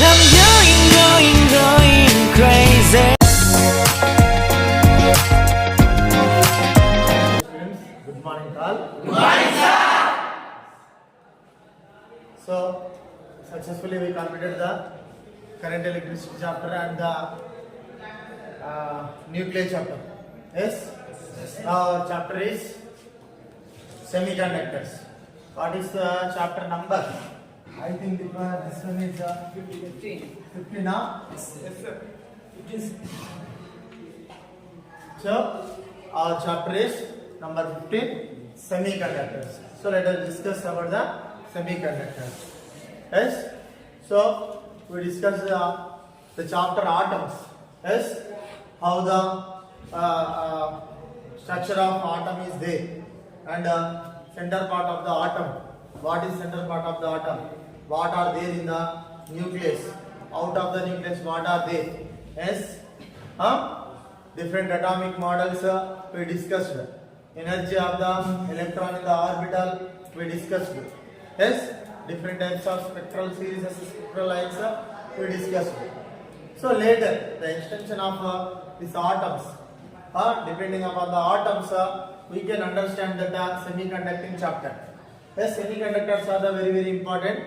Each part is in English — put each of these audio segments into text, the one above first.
I'm going crazy. Students, good morning all. Good morning, sir. So, successfully we completed the current electricity chapter and the nuclear chapter. Yes? Now our chapter is semiconductors. What is the chapter number? I think this one is 15. 15 now? Yes, sir. It is. So, our chapter is number 15, semiconductors. So, let us discuss about the semiconductors. Yes? So, we discuss the chapter atoms. Yes? How the structure of atom is there. And center part of the atom. What is center part of the atom? What are there in the nucleus? Out of the nucleus, what are there? Yes? Different atomic models we discussed. Energy of the electron in the orbital we discussed. Yes? Different types of spectral series as spectral lines we discussed. So later, the extension of these atoms, depending upon the atoms, we can understand that semiconducting chapter. Yes, semiconductors are the very important.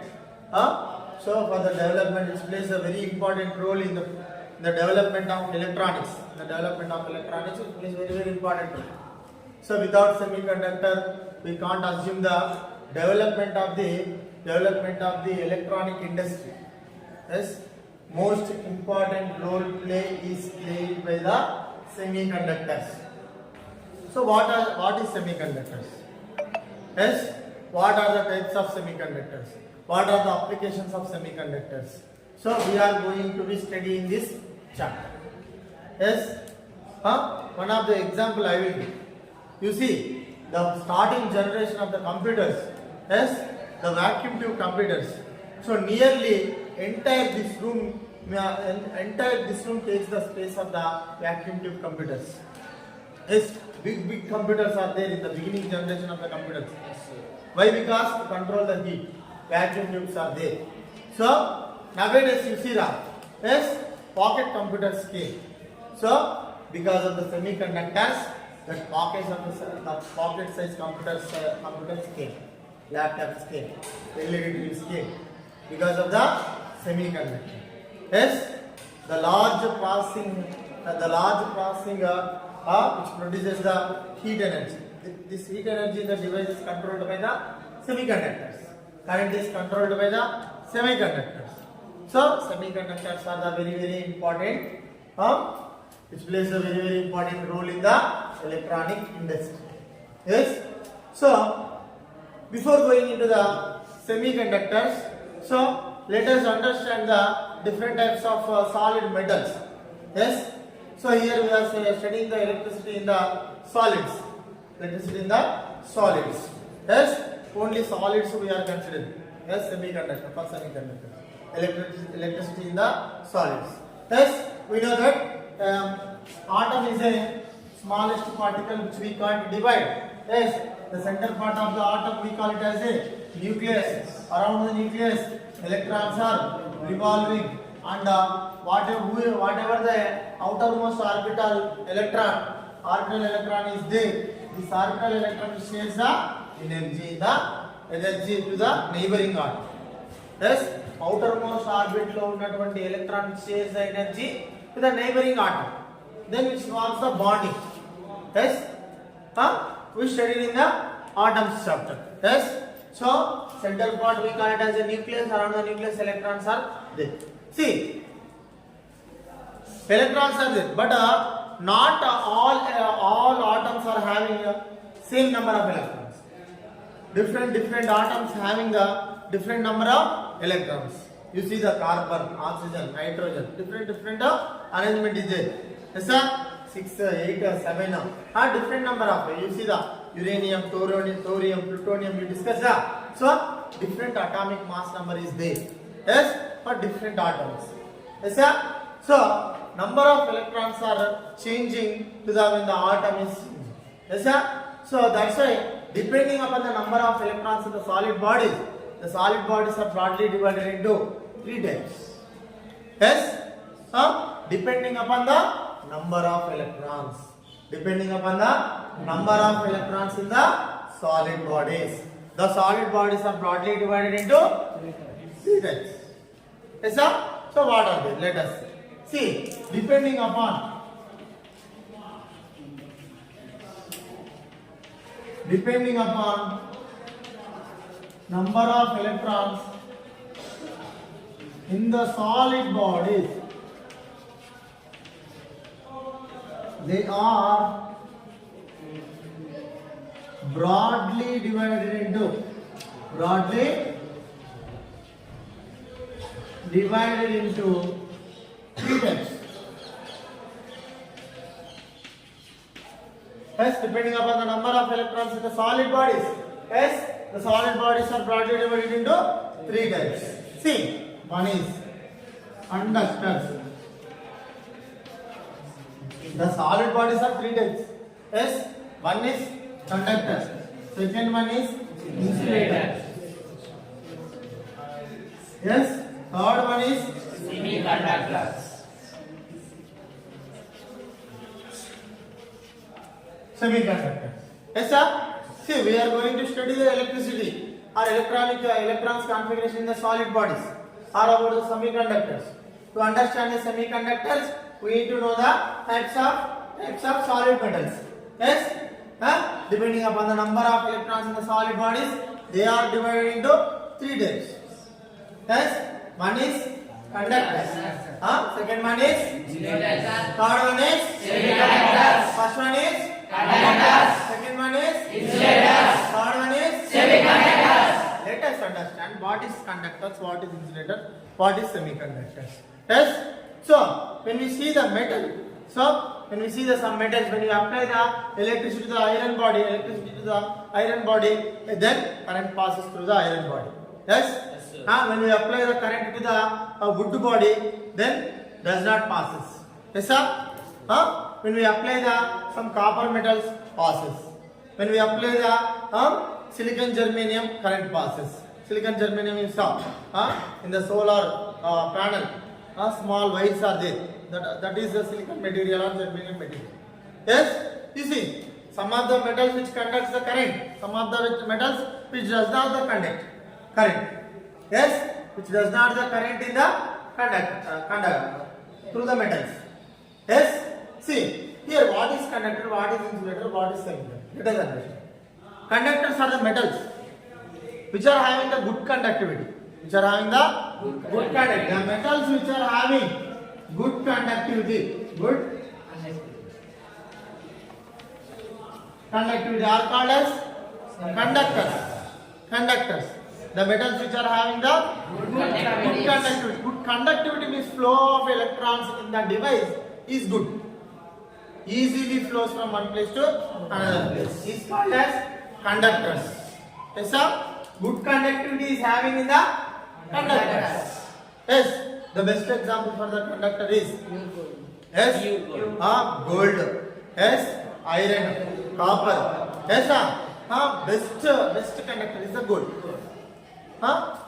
So for the development, it plays a very important role in the development of electronics. The development of electronics it plays very important role. So without semiconductor, we can't assume the development of the electronic industry. Yes, most important role play is played by the semiconductors. So what is semiconductors? Yes, what are the types of semiconductors? What are the applications of semiconductors? So we are going to be studying this chapter. Yes, one of the example I will give. You see, the starting generation of the computers, yes, the vacuum tube computers. So nearly entire this room takes the space of the vacuum tube computers. Yes, big computers are there in the beginning generation of the computers. Why? Because to control the heat, vacuum tubes are there. So nowadays you see that, yes, pocket computers came. So because of the semiconductors, the pocket size computers came, laptops came, LED TVs came because of the semiconductor. Yes, the large processing which produces the heat energy. This heat energy in the device is controlled by the semiconductors. Current is controlled by the semiconductors. So semiconductors are the very important, which plays a very important role in the electronic industry. Yes. So before going into the semiconductors, so let us understand the different types of solid metals. Yes. So here we are studying the electricity in the solids. Electricity in the solids. Yes. Only solids we are considering. Yes. Semiconductor for semiconductor. Electricity in the solids. Yes. We know that atom is a smallest particle which we can't divide. Yes. The center part of the atom we call it as a nucleus. Around the nucleus, electrons are revolving, and whatever the outermost orbital electron is there, this orbital electron shares the energy to the neighboring atom. Yes, outermost orbit lo unnatuvanti electron shares the energy to the neighboring atom. Then which involves the bonding. Yes, we studied in the atoms chapter. Yes. So, central part we call it as a nucleus. Around the nucleus, electrons are there. See, electrons are there, but not all atoms are having same number of electrons. Different atoms having the different number of electrons. You see the carbon, oxygen, nitrogen, different arrangement is there. Yes, sir? 6, 8, 7, different number of. You see the uranium, thorium, plutonium, we discussed that. So different atomic mass number is there. Yes, for different atoms. Yes, sir? So number of electrons are changing to the when the atom is. Yes, sir? So that's why depending upon the number of electrons in the solid bodies are broadly divided into 3 types. Yes, depending upon the number of electrons. Depending upon the number of electrons in the solid bodies. The solid bodies are broadly divided into three types. Yes, sir? So what are they? Let us see. Depending upon number of electrons in the solid bodies, they are broadly divided into three types. Yes, depending upon the number of electrons in the solid bodies. Yes, the solid bodies are broadly divided into three types. See, one is conductors. The solid bodies are three types. Yes, one is conductors. Second one is insulator. Yes, third one is semiconductors. Semiconductors. Yes, sir. See, we are going to study the electricity or electrons configuration in the solid bodies or about the semiconductors. To understand the semiconductors, we need to know the types of solid metals. Yes, depending upon the number of electrons in the solid bodies, they are divided into three types. Yes, one is conductors. Second one is Insulators. third one is Semiconductors. first one is Conductors. second one is Insulators. third one is Semiconductors. Let us understand what is conductors, what is insulator, what is semiconductors. Yes. So when we see the metal, some metals, when you apply the electricity to the iron body, then current passes through the iron body. Yes. When we apply the current to the wood body, then does not passes. Yes, sir. When we apply some copper metals, passes. When we apply the silicon germanium, current passes. Silicon germanium is in the solar panel. Small wires are there. That is the silicon material or germanium material. Yes, you see, some of the metals which conducts the current, some of the metals which does not the conduct current. Yes, which does not the current in the conduct through the metals. Yes, see here what is conductor, what is insulator, what is semiconductor. Let us understand. Conductors are the metals which are having the good conductivity. Which are having the good conductivity. The metals which are having good conductivity, are called as conductors. The metals which are having the good conductivity. Good conductivity means flow of electrons in the device is good. Easily flows from one place to another place. Is called as conductors. Yes, sir. Good conductivity is having in the conductors. Yes. The best example for the conductor is gold. Yes. Iron, copper. Yes, sir. Best conductor is the gold.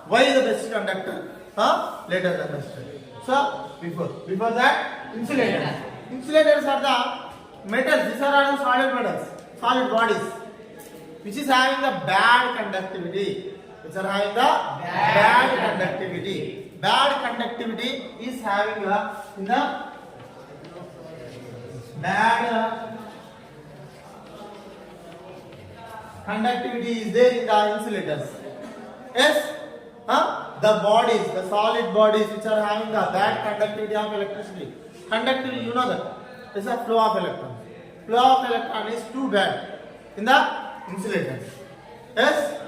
Why the best conductor? Let us understand. So before that, insulators. Insulators are the metals. These are all solid metals, solid bodies, which is having the bad conductivity. Which are having the bad conductivity. Bad conductivity is having in the bad conductivity is there in the insulators. Yes, the bodies, the solid bodies which are having the bad conductivity of electricity. Conductivity, you know that. It's a flow of electrons. Flow of electron is too bad in the insulators. Yes,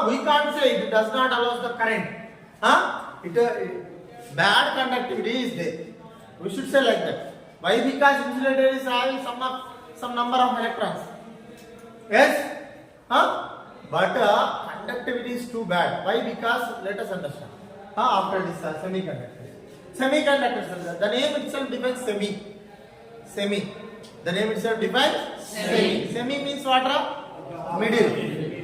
we can't say it does not allow the current. Bad conductivity is there. We should say like that. Why? Because insulator is having some number of electrons. Yes, but conductivity is too bad. Why? Because let us understand. After this semiconductors. The name itself defines semi. The name itself defines semi. Semi means what? Middle.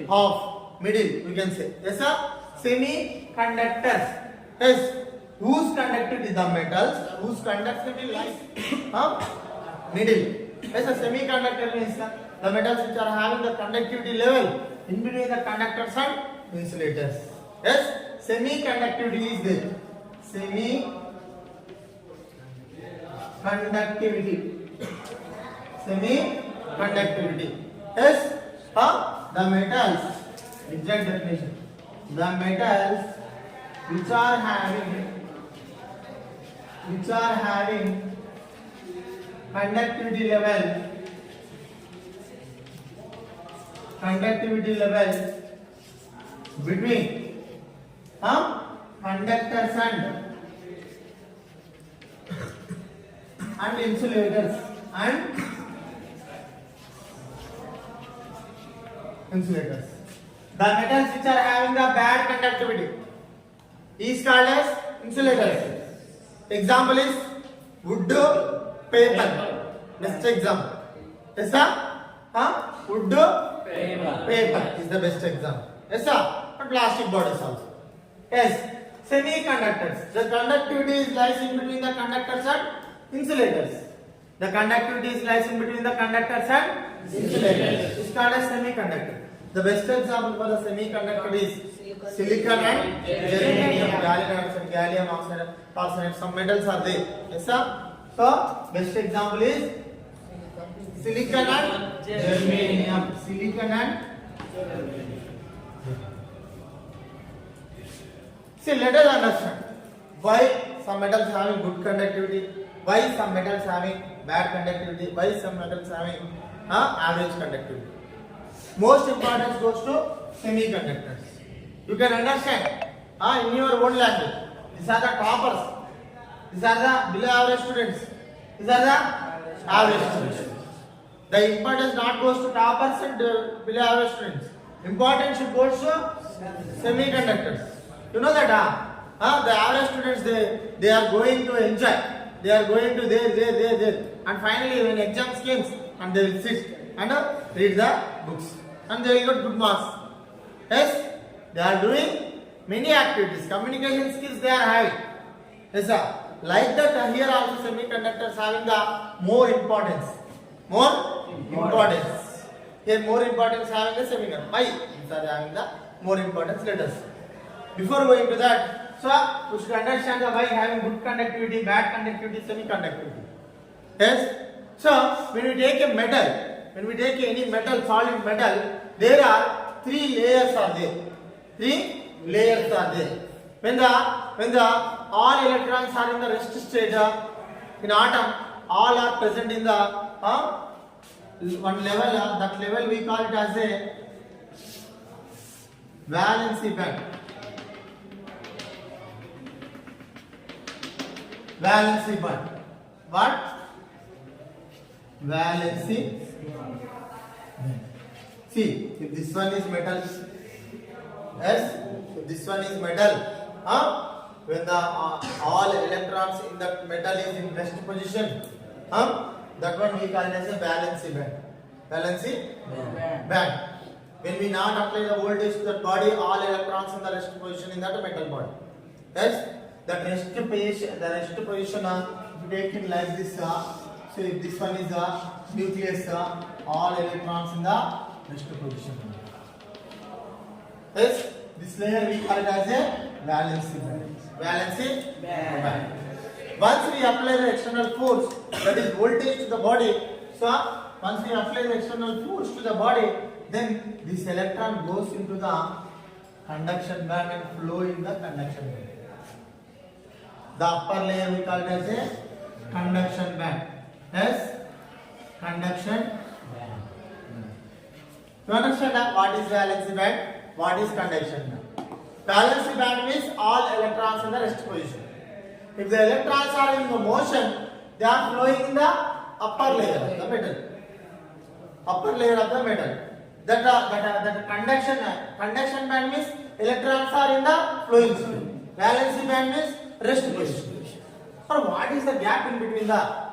Half. Middle. We can say. Yes, sir. Semiconductors. Yes. whose conductivity, the metals whose conductivity lies middle. Yes, a semiconductor means the metals which are having the conductivity level in between the conductors and insulators. Yes, semi-conductivity is there. Semi-conductivity. Semi-conductivity. Yes, the metals, exact definition. The metals which are having conductivity level between conductors and insulators The metals which are having the bad conductivity is called as insulators. Example is wood, paper. Best example. Yes, sir? Wood, paper is the best example. Yes, sir? But plastic bottles also. Yes. Semiconductors. The conductivity is lies in between the conductors and insulators. The conductivity is lies in between the conductors and insulators. It's called as semiconductor. The best example for the semiconductor is silicon and germanium, gallium oxide, arsenide. Some metals are there. Yes, sir? So, best example is silicon and germanium. See, let us understand why some metals having good conductivity, why some metals having bad conductivity, why some metals having average conductivity. Most importance goes to semiconductors. You can understand in your own language. These are the toppers. These are the below average students. These are the average students. The importance not goes to toppers and below average students. Importance should go to semiconductors. You know that the average students they are going to enjoy. They are going to there. And finally when exam comes and they will sit and read the books. And they will get good marks. Yes, they are doing many activities. Communication skills they are having. Yes, sir. Like that, here also semiconductors having the more importance. Here more importance having the semiconductor. Why? These are having the more importance. Let us. Before going to that, so we should understand the why having good conductivity, bad conductivity, semiconductivity. Yes. So when we take a metal. When we take any metal, solid metal, there are 3 layers are there. 3 layers are there. When the all electrons are in the rest state in atom, all are present in the one level. That level we call it as a valency band. Valency band. What? Valency. See, if this one is metal, yes, if this one is metal, when the all electrons in that metal is in rest position, that one we call it as a valency band. Valency band. When we not apply the voltage to that body, all electrons in the rest position in that metal body. Yes, that rest position, if you take it like this. So if this one is the nucleus, all electrons in the rest position. Yes, this layer we call it as a valency band. Once we apply the external force, that is voltage to the body. So once we apply the external force to the body, then this electron goes into the conduction band and flow in the conduction band. The upper layer we call it as a conduction band. Yes, conduction band. You understand what is valency band? What is conduction band? Valency band means all electrons in the rest position. If the electrons are in the motion, they are flowing in the upper layer of the metal. Upper layer of the metal. That conduction band means electrons are in the flowing state. Valency band means rest position. Or what is the gap in between the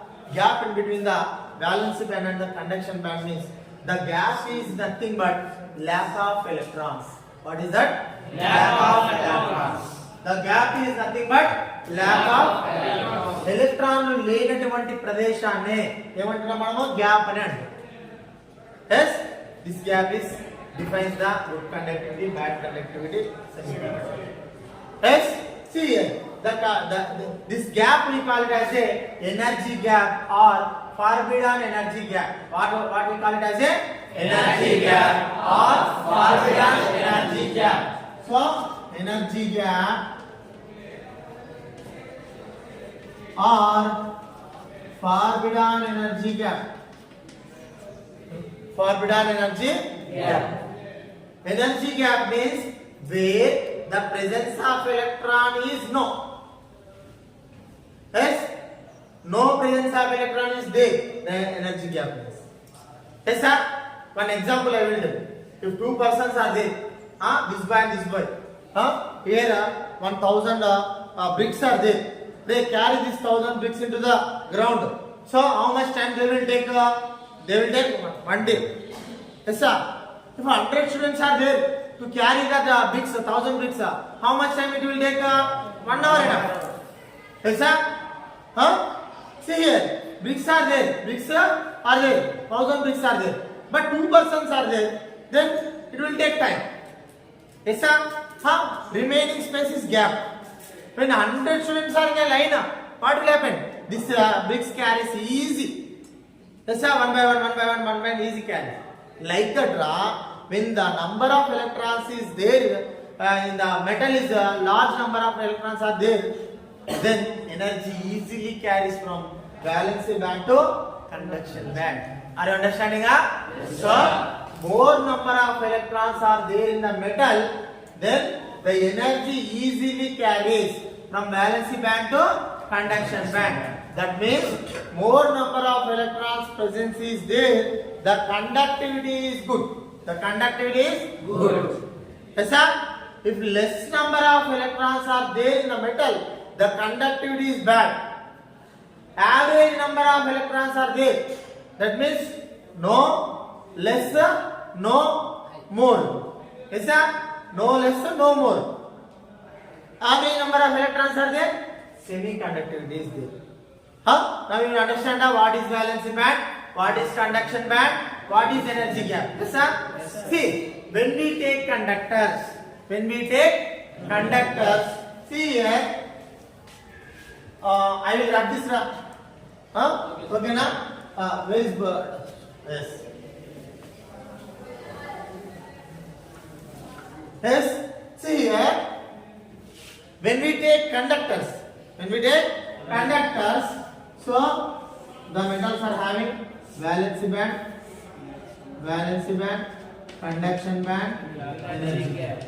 valency band and the conduction band means the gap is nothing but lack of electrons. What is that? Lack of electrons. The gap is nothing but lack of ఎలక్ట్రాన్లు లేనటువంటి ప్రదేశాన్ని ఏమంటున్నాం మనము gap అని అంటాం. Yes, this gap is defines the good conductivity, bad conductivity semiconductor. Yes, see here, this gap we call it as a energy gap or forbidden energy gap. What we call it as a energy gap or forbidden energy gap. So energy gap or forbidden energy gap. Forbidden energy gap. Energy gap means where the presence of electron is no. Yes, no presence of electron is there. The energy gap is. Yes, sir. One example I will do. If two persons are there, this boy and this boy. Here 1,000 bricks are there. They carry this 1,000 bricks into the ground. So how much time they will take? They will take 1 day. Yes, sir. If 100 students are there to carry that bricks, 1,000 bricks, how much time it will take? 1 hour enough. Yes, sir. See here, bricks are there. Bricks are there. 1,000 bricks are there. But 2 persons are there. Then it will take time. Yes, sir. Remaining space is gap. When 100 students are in a line, what will happen? This bricks carries easy. Yes, sir. One by one, easy carry. Like that, when the number of electrons is there, in the metal is a large number of electrons are there, then energy easily carries from valency band to conduction band. Are you understanding? Yes, so, more number of electrons are there in the metal, then the energy easily carries from valency band to conduction band. That means more number of electrons presence is there, the conductivity is good. The conductivity is good. Yes, sir. If less number of electrons are there in the metal, the conductivity is bad. Average number of electrons are there. That means no less, no more. Yes, sir. No less, no more. Average number of electrons are there. Semiconductivity is there. Now you understand what is valency band, what is conduction band, what is energy gap. Yes, sir. Yes, sir. See, when we take conductors, see here, I will wrap this up. Okay, now, where is bird? Yes. Yes, see here, when we take conductors, so the metals are having valency band, conduction band, energy gap.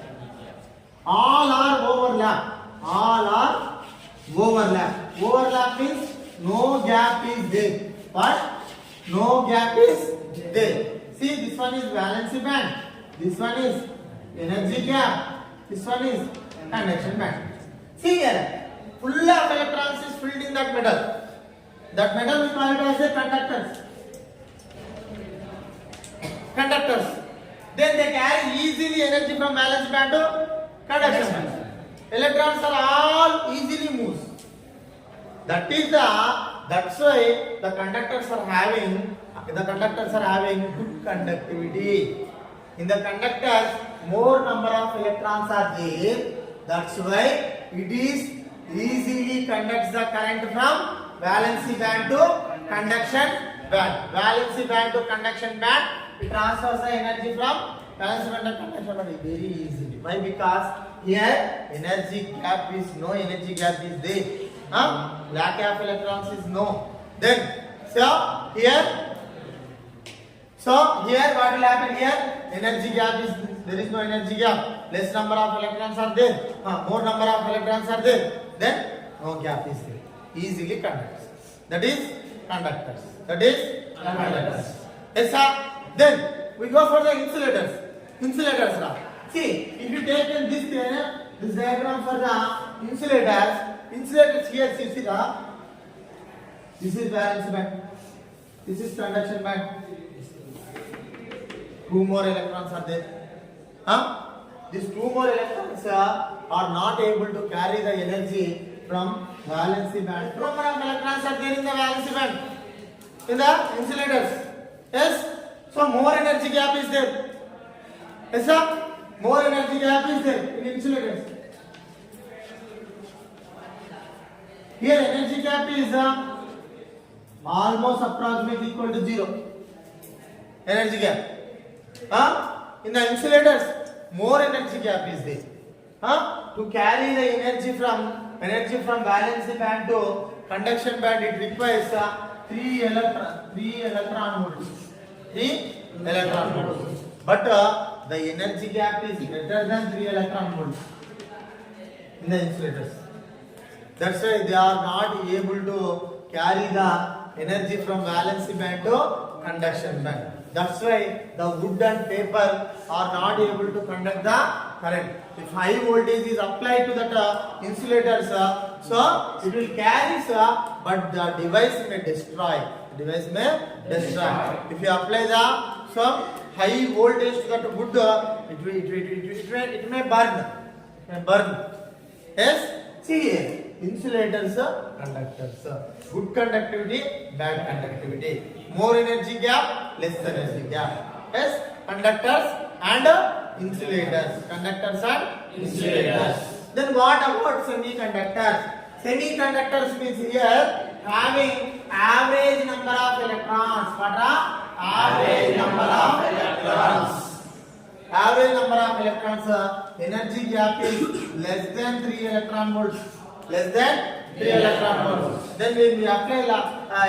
All are overlap. Overlap means no gap is there. What? No gap is there. See, this one is valency band, this one is energy gap, this one is conduction band. See here, full of electrons is filled in that metal. That metal we call it as a conductors. Then they carry easily energy from valence band to conduction band. Electrons are all easily moves. That's why the conductors are having good conductivity. In the conductors, more number of electrons are there. That's why it is easily conducts the current from valency band to conduction band. Valency band to conduction band, it transfers the energy from valency band to conduction band very easily. Why? Because here energy gap is no energy gap is there. Lack of electrons is no. Then here what will happen here? Energy gap is there is no energy gap. Less number of electrons are there. More number of electrons are there. Then no gap is there. Easily conducts. That is conductors. Yes, sir. Then we go for the insulators. See, if you take in this diagram for the insulators here, see this is valence band, this is conduction band. 2 more electrons are there. These 2 more electrons are not able to carry the energy from valency band. Number of electrons are there in the valency band in the insulators. Yes. So more energy gap is there. Yes, sir. More energy gap is there in insulators. Here energy gap is almost approximately equal to 0. Energy gap. In the insulators, more energy gap is there. To carry the energy from valency band to conduction band, it requires 3 electron volts. 3 electron volts. But the energy gap is greater than 3 electron volts in the insulators. That's why they are not able to carry the energy from valency band to conduction band. That's why the wood and paper are not able to conduct the current. If high voltage is applied to that insulators, so it will carry, but the device may destroy. If you apply the high voltage to that wood, it may burn. Yes. See here. Insulators, conductors. Good conductivity, bad conductivity. More energy gap, less energy gap. Yes, conductors and insulators. Conductors and insulators. Then what about semiconductors? Semiconductors means here having average number of electrons. What are average number of electrons? Average number of electrons. Energy gap is less than 3 electron volts. Less than 3 electron volts. Then when we apply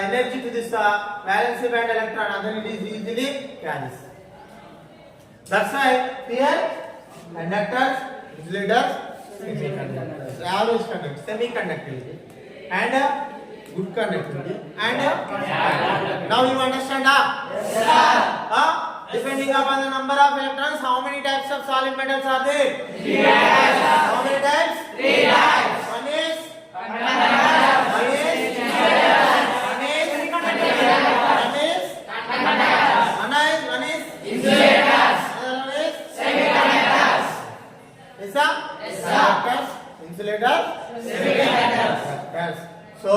energy to this valency band electron, then it is easily carries. That's why here conductors, insulators, semiconductors, average conductivity, semiconductivity, and good conductivity, and now you understand? Yes, sir. Depending upon the number of electrons, how many types of solid metals are there? 3 types. How many types? 3 types. One is Conductors. one is Insulators. one is Insulators. another one is Semiconductors. yes, sir? Yes, sir. Conductors, insulators, Semiconductors. So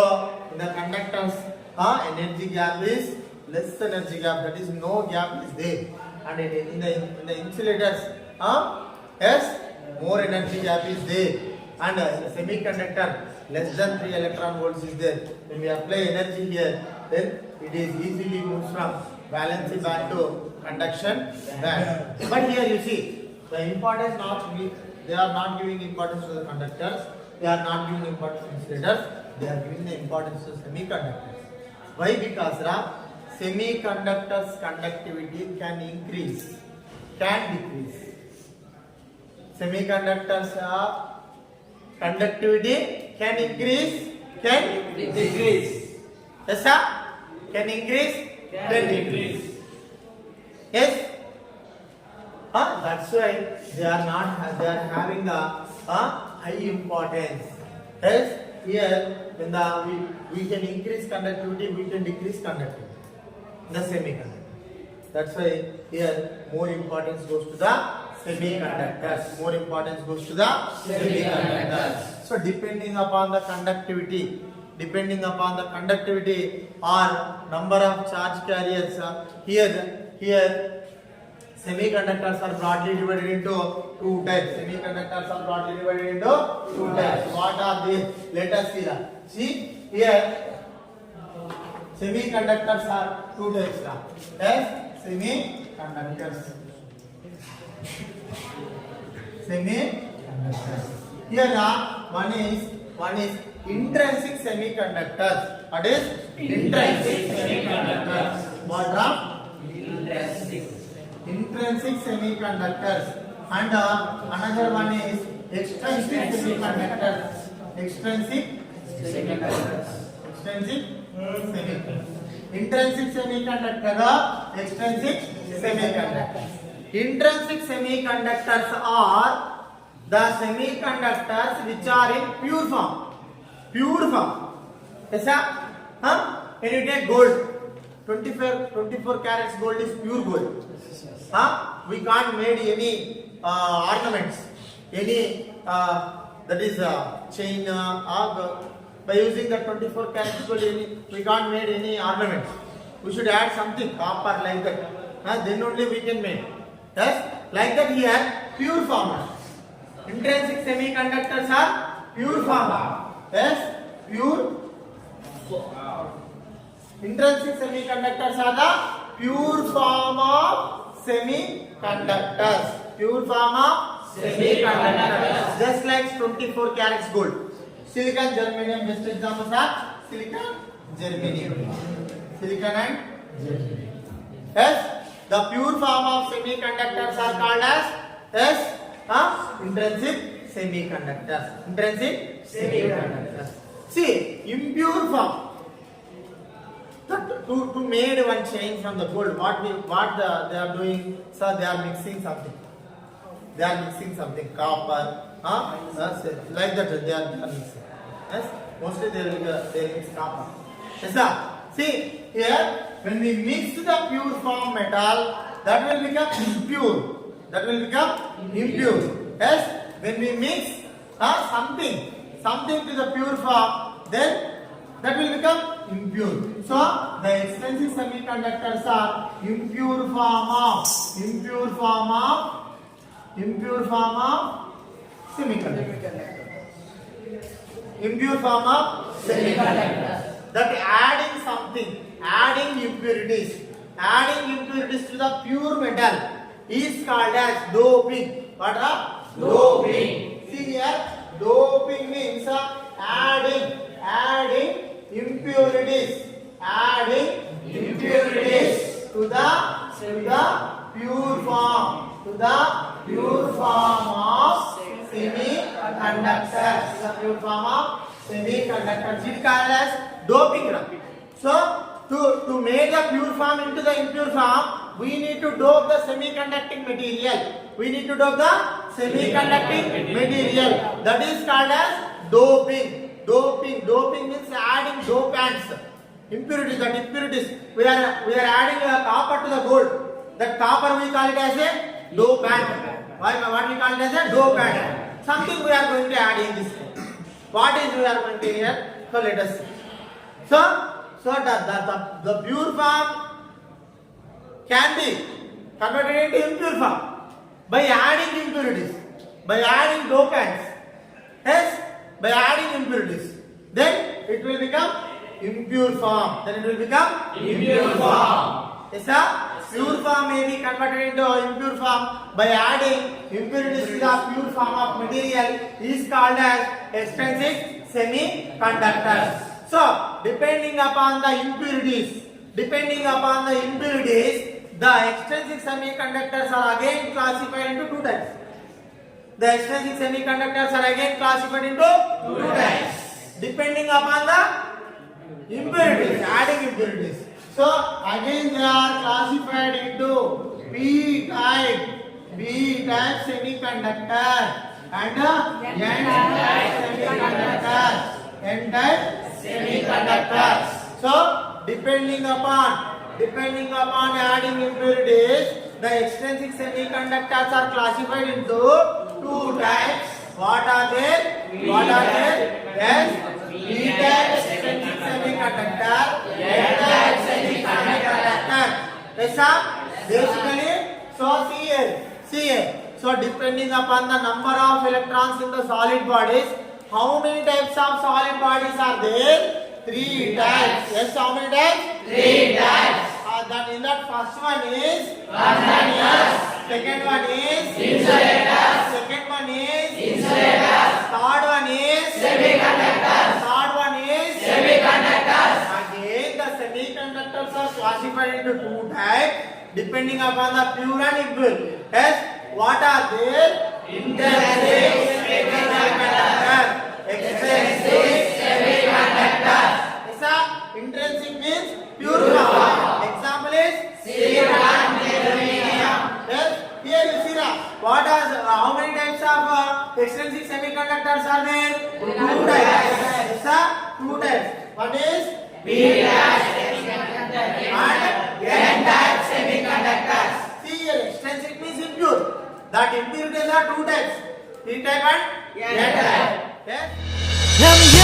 in the conductors, energy gap is less energy gap, that is no gap is there, and in the insulators, yes, more energy gap is there, and semiconductor less than 3 electron volts is there. When we apply energy here, then it is easily moves from valency band to conduction band. But here you see the importance they are not giving importance to the conductors, they are not giving importance to insulators, they are giving the importance to semiconductors. Why? Because semiconductors conductivity can increase, can decrease. Semiconductors conductivity can increase, can decrease. Yes, sir? Can increase, can decrease. Yes? That's why they are having a high importance. Yes? Here, when we can increase conductivity, we can decrease conductivity. The semiconductor. That's why here more importance goes to the semiconductors. More importance goes to the semiconductors. So depending upon the conductivity or number of charge carriers, here semiconductors are broadly divided into 2 types. Semiconductors are broadly divided into 2 types. What are they? Let us see that. See here. Semiconductors are 2 types. Yes, semiconductors. Here one is intrinsic semiconductors. What is intrinsic semiconductors? What are intrinsic semiconductors? And another one is extrinsic semiconductors. Extrinsic semiconductors. Intrinsic semiconductor, extrinsic semiconductor. Intrinsic semiconductors are the semiconductors which are in pure form. Pure form. Yes, sir? When you take gold, 24 carats gold is pure gold. We can't make any ornaments, any that is chain by using the 24 karat gold, we can't make any ornaments. We should add something copper like that. Then only we can make. Yes, like that here pure form. Intrinsic semiconductors are pure form. Yes, pure. Intrinsic semiconductors are the pure form of semiconductors. Pure form of semiconductors. Just like 24 carats gold. Silicon, germanium, best examples are silicon, germanium. Silicon and germanium. Yes, the pure form of semiconductors are called as intrinsic semiconductors. Intrinsic semiconductors. See, impure form. To made one chain from the gold, they are doing? So they are mixing something. They are mixing something, copper, like that they are mixing. Yes, mostly they will mix copper. Yes, sir. See here, when we mix the pure form metal, that will become impure. That will become impure. Yes, when we mix something to the pure form, then that will become impure. So the extrinsic semiconductors are impure form of semiconductor. Impure form of semiconductor. That adding impurities to the pure metal is called as doping. What are doping? See here, doping means adding impurities to the pure form of semiconductors. It is called as doping. So to make the pure form into the impure form, we need to dope the semiconducting material. That is called as doping. Doping means adding dopants. Impurities. We are adding copper to the gold. That copper we call it as a dopant. What we call it as a dopant. Something we are going to add in this. What is we are going to here? So let us see. So the pure form can be converted into impure form by adding impurities, by adding dopants. Yes, by adding impurities. Then it will become impure form. Yes, sir. Pure form may be converted into impure form by adding impurities to the pure form of material is called as extrinsic semiconductors. So, depending upon the impurities, the extrinsic semiconductors are again classified into two types. The extrinsic semiconductors are again classified into two types, depending upon the impurities, adding impurities. So, again they are classified into P-type semiconductor and N-type semiconductors. So, depending upon adding impurities, the extrinsic semiconductors are classified into two types. What are they? Yes, P-type extrinsic semiconductor, N-type semiconductor. Yes, sir. Basically, so see here. So, depending upon the number of electrons in the solid bodies, how many types of solid bodies are there? 3 types. Yes, how many types? 3 types. In that first one is conductors. Second one is insulators. Second one is insulators. Third one is semiconductors. Third one is semiconductors. Again, the semiconductors are classified into two types depending upon the pure and impure. Yes, what are there? Intrinsic semiconductor. Extrinsic semiconductor. Yes, sir. Intrinsic means pure form. Example is silicon, germanium. Yes, here you see how many types of extrinsic semiconductors are there? Two types. Yes, sir. Two types. One is P-type semiconductor and N-type semiconductors. See here, extrinsic means impure. That impurities are two types. P-type and Enter. Yes. I'm